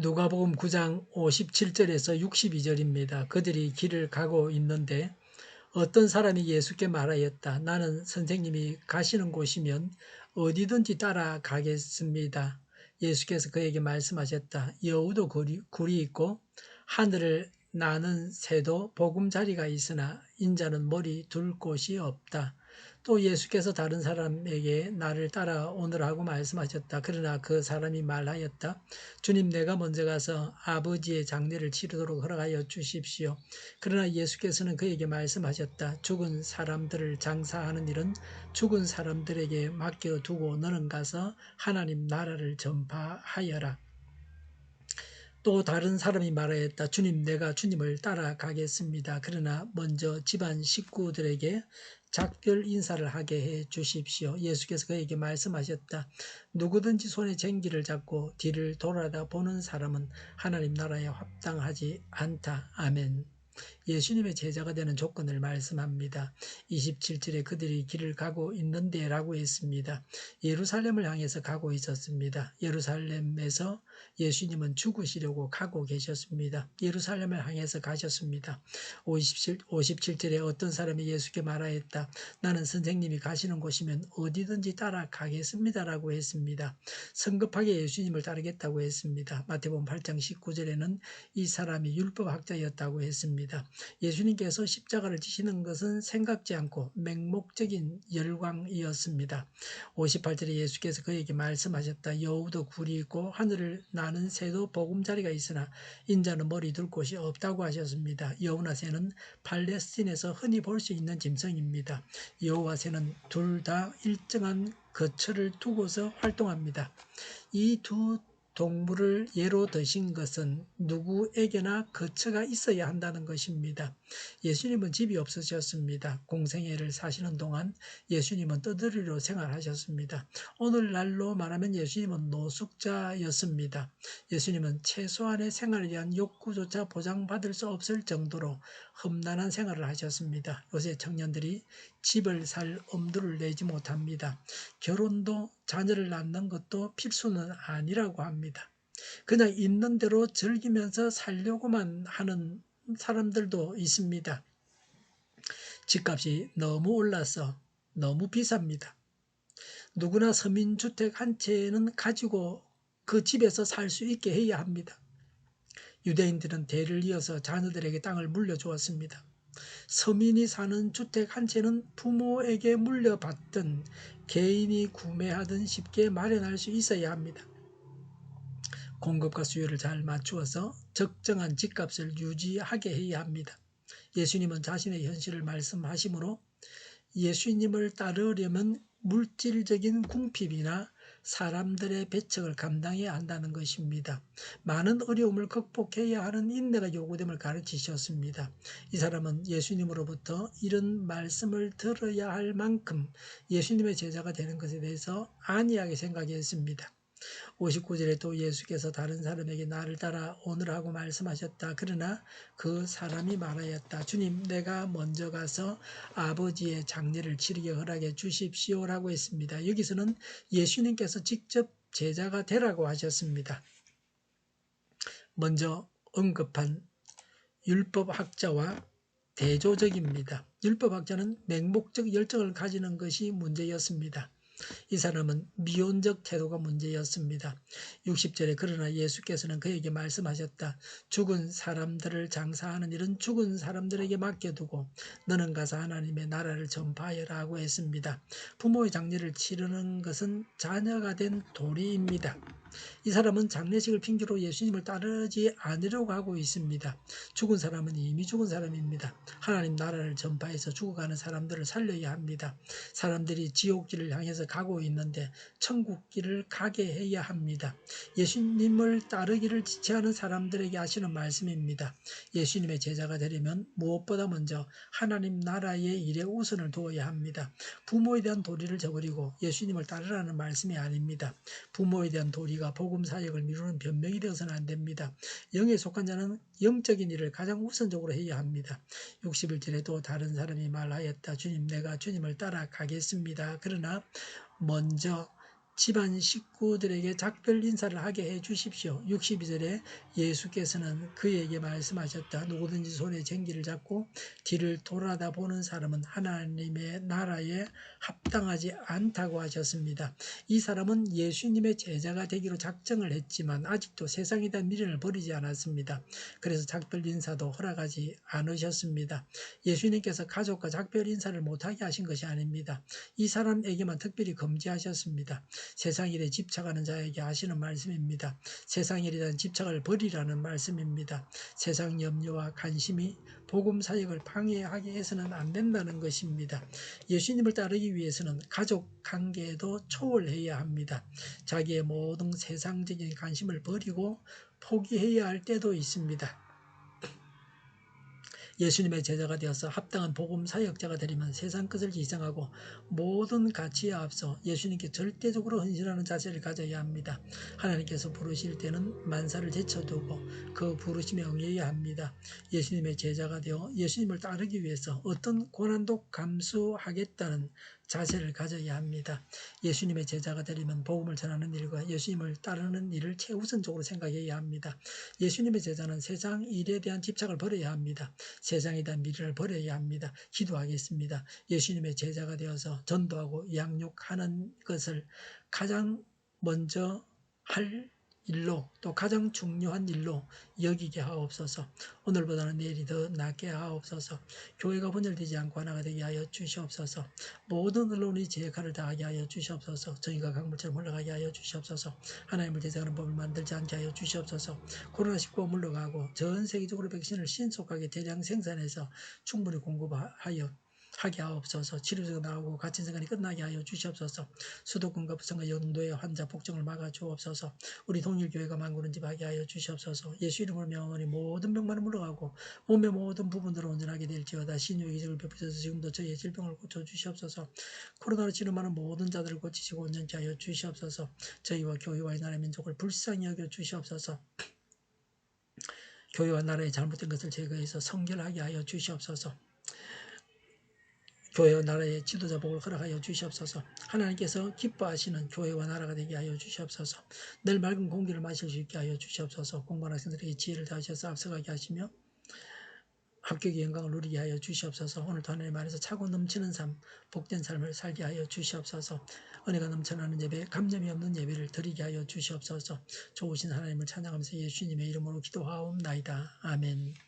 누가복음 9장 57절에서 62절입니다. 그들이 길을 가고 있는데 어떤 사람이 예수께 말하였다. 나는 선생님이 가시는 곳이면 어디든지 따라가겠습니다. 예수께서 그에게 말씀하셨다. 여우도 굴이 있고 하늘을 나는 새도 보금자리가 있으나 인자는 머리 둘 곳이 없다. 또 예수께서 다른 사람에게 나를 따라오너라고 말씀하셨다. 그러나 그 사람이 말하였다. 주님, 내가 먼저 가서 아버지의 장례를 치르도록 허락하여 주십시오. 그러나 예수께서는 그에게 말씀하셨다. 죽은 사람들을 장사하는 일은 죽은 사람들에게 맡겨두고 너는 가서 하나님 나라를 전파하여라. 또 다른 사람이 말하였다. 주님, 내가 주님을 따라가겠습니다. 그러나 먼저 집안 식구들에게 작별 인사를 하게 해 주십시오. 예수께서 그에게 말씀하셨다. 누구든지 손에 쟁기를 잡고 뒤를 돌아다 보는 사람은 하나님 나라에 합당하지 않다. 아멘. 예수님의 제자가 되는 조건을 말씀합니다. 27절에 그들이 길을 가고 있는데 라고 했습니다. 예루살렘을 향해서 가고 있었습니다. 예루살렘에서 예수님은 죽으시려고 가고 계셨습니다. 예루살렘을 향해서 가셨습니다. 57절에 어떤 사람이 예수께 말하였다. 나는 선생님이 가시는 곳이면 어디든지 따라가겠습니다. 라고 했습니다. 성급하게 예수님을 따르겠다고 했습니다. 마태복음 8장 19절에는 이 사람이 율법학자였다고 했습니다. 예수님께서 십자가를 지시는 것은 생각지 않고 맹목적인 열광이었습니다. 58절에 예수께서 그에게 말씀하셨다. 여우도 굴이 있고 하늘을 나는 새도 보금자리가 있으나 인자는 머리 둘 곳이 없다고 하셨습니다. 여우나 새는 팔레스틴에서 흔히 볼 수 있는 짐승입니다. 여우와 새는 둘 다 일정한 거처를 두고서 활동합니다. 이 두 동물을 예로 드신 것은 누구에게나 거처가 있어야 한다는 것입니다. 예수님은 집이 없으셨습니다. 공생애를 사시는 동안 예수님은 떠돌이로 생활하셨습니다. 오늘날로 말하면 예수님은 노숙자였습니다. 예수님은 최소한의 생활에 대한 욕구조차 보장받을 수 없을 정도로 험난한 생활을 하셨습니다. 요새 청년들이 집을 살 엄두를 내지 못합니다. 결혼도 자녀를 낳는 것도 필수는 아니라고 합니다. 그냥 있는 대로 즐기면서 살려고만 하는 사람들도 있습니다. 집값이 너무 올라서 너무 비쌉니다. 누구나 서민주택 한 채는 가지고 그 집에서 살 수 있게 해야 합니다. 유대인들은 대를 이어서 자녀들에게 땅을 물려주었습니다. 서민이 사는 주택 한 채는 부모에게 물려받든 개인이 구매하든 쉽게 마련할 수 있어야 합니다. 공급과 수요를 잘 맞추어서 적정한 집값을 유지하게 해야 합니다. 예수님은 자신의 현실을 말씀하시므로 예수님을 따르려면 물질적인 궁핍이나 사람들의 배척을 감당해야 한다는 것입니다. 많은 어려움을 극복해야 하는 인내가 요구됨을 가르치셨습니다. 이 사람은 예수님으로부터 이런 말씀을 들어야 할 만큼 예수님의 제자가 되는 것에 대해서 안이하게 생각했습니다. 59절에 또 예수께서 다른 사람에게 나를 따라오느라고 말씀하셨다. 그러나 그 사람이 말하였다. 주님, 내가 먼저 가서 아버지의 장례를 치르게 허락해 주십시오라고 했습니다. 여기서는 예수님께서 직접 제자가 되라고 하셨습니다. 먼저 언급한 율법학자와 대조적입니다. 율법학자는 맹목적 열정을 가지는 것이 문제였습니다. 이 사람은 미온적 태도가 문제였습니다. 60절에 그러나 예수께서는 그에게 말씀하셨다. 죽은 사람들을 장사하는 일은 죽은 사람들에게 맡겨두고 너는 가서 하나님의 나라를 전파하여라고 했습니다. 부모의 장례를 치르는 것은 자녀가 된 도리입니다. 이 사람은 장례식을 핑계로 예수님을 따르지 않으려고 하고 있습니다. 죽은 사람은 이미 죽은 사람입니다. 하나님 나라를 전파해서 죽어가는 사람들을 살려야 합니다. 사람들이 지옥길을 향해서 가고 있는데 천국길을 가게 해야 합니다. 예수님을 따르기를 지체하는 사람들에게 하시는 말씀입니다. 예수님의 제자가 되려면 무엇보다 먼저 하나님 나라의 일에 우선을 두어야 합니다. 부모에 대한 도리를 저버리고 예수님을 따르라는 말씀이 아닙니다. 부모에 대한 도리가 복음 사역을 미루는 변명이 되어서는 안 됩니다. 영에 속한 자는 영적인 일을 가장 우선적으로 해야 합니다. 61절에도 다른 사람이 말하였다. 주님, 내가 주님을 따라가겠습니다. 그러나 먼저 집안 식구들에게 작별 인사를 하게 해 주십시오. 62절에 예수께서는 그에게 말씀하셨다. 누구든지 손에 쟁기를 잡고 뒤를 돌아다 보는 사람은 하나님의 나라에 합당하지 않다고 하셨습니다. 이 사람은 예수님의 제자가 되기로 작정을 했지만 아직도 세상에 대한 미련을 버리지 않았습니다. 그래서 작별 인사도 허락하지 않으셨습니다. 예수님께서 가족과 작별 인사를 못하게 하신 것이 아닙니다. 이 사람에게만 특별히 금지하셨습니다. 세상 일에 집착하는 자에게 하시는 말씀입니다. 세상 일에 대한 집착을 버리라는 말씀입니다. 세상 염려와 관심이 복음 사역을 방해하게 해서는 안 된다는 것입니다. 예수님을 따르기 위해서는 가족 관계에도 초월해야 합니다. 자기의 모든 세상적인 관심을 버리고 포기해야 할 때도 있습니다. 예수님의 제자가 되어서 합당한 복음 사역자가 되려면 세상 것을 희생하고 모든 가치에 앞서 예수님께 절대적으로 헌신하는 자세를 가져야 합니다. 하나님께서 부르실 때는 만사를 제쳐두고 그 부르심에 응해야 합니다. 예수님의 제자가 되어 예수님을 따르기 위해서 어떤 고난도 감수하겠다는 자세를 가져야 합니다. 예수님의 제자가 되려면 복음을 전하는 일과 예수님을 따르는 일을 최우선적으로 생각해야 합니다. 예수님의 제자는 세상 일에 대한 집착을 버려야 합니다. 세상에 대한 미련을 버려야 합니다. 기도하겠습니다. 예수님의 제자가 되어서 전도하고 양육하는 것을 가장 먼저 할 일로 또 가장 중요한 일로 여기게 하옵소서. 오늘보다는 내일이 더 낫게 하옵소서. 교회가 분열되지 않고 하나가 되게 하여 주시옵소서. 모든 언론이 제 역할을 다하게 하여 주시옵소서. 저희가 강물처럼 흘러가게 하여 주시옵소서. 하나님을 대적하는 법을 만들지 않게 하여 주시옵소서. 코로나19가 물러가고 전 세계적으로 백신을 신속하게 대량 생산해서 충분히 공급하여 하게 하옵소서. 치료제가 나오고 갇힌 생활이 끝나게 하여 주시옵소서. 수도권과 부산과 영도의 환자 폭증을 막아 주옵소서. 우리 동일교회가 만구는집하게 하여 주시옵소서. 예수 이름으로 명하니 모든 병만은 물러가고 몸의 모든 부분들을 온전하게 될지어다. 신유의 기적을 베푸셔서 지금도 저희의 질병을 고쳐 주시옵소서. 코로나로 치료하는 모든 자들을 고치시고 온전케 하여 주시옵소서. 저희와 교회와 이 나라의 민족을 불쌍히 여겨 주시옵소서. 교회와 나라의 잘못된 것을 제거해서 성결하게 하여 주시옵소서. 교회와 나라의 지도자 복을 허락하여 주시옵소서. 하나님께서 기뻐하시는 교회와 나라가 되게 하여 주시옵소서. 늘 맑은 공기를 마실 수 있게 하여 주시옵소서. 공부하는 학생들에게 지혜를 다하셔서 앞서가게 하시며 합격의 영광을 누리게 하여 주시옵소서. 오늘도 하나님 안에서 차고 넘치는 삶, 복된 삶을 살게 하여 주시옵소서. 은혜가 넘쳐나는 예배, 감점이 없는 예배를 드리게 하여 주시옵소서. 좋으신 하나님을 찬양하면서 예수님의 이름으로 기도하옵나이다. 아멘.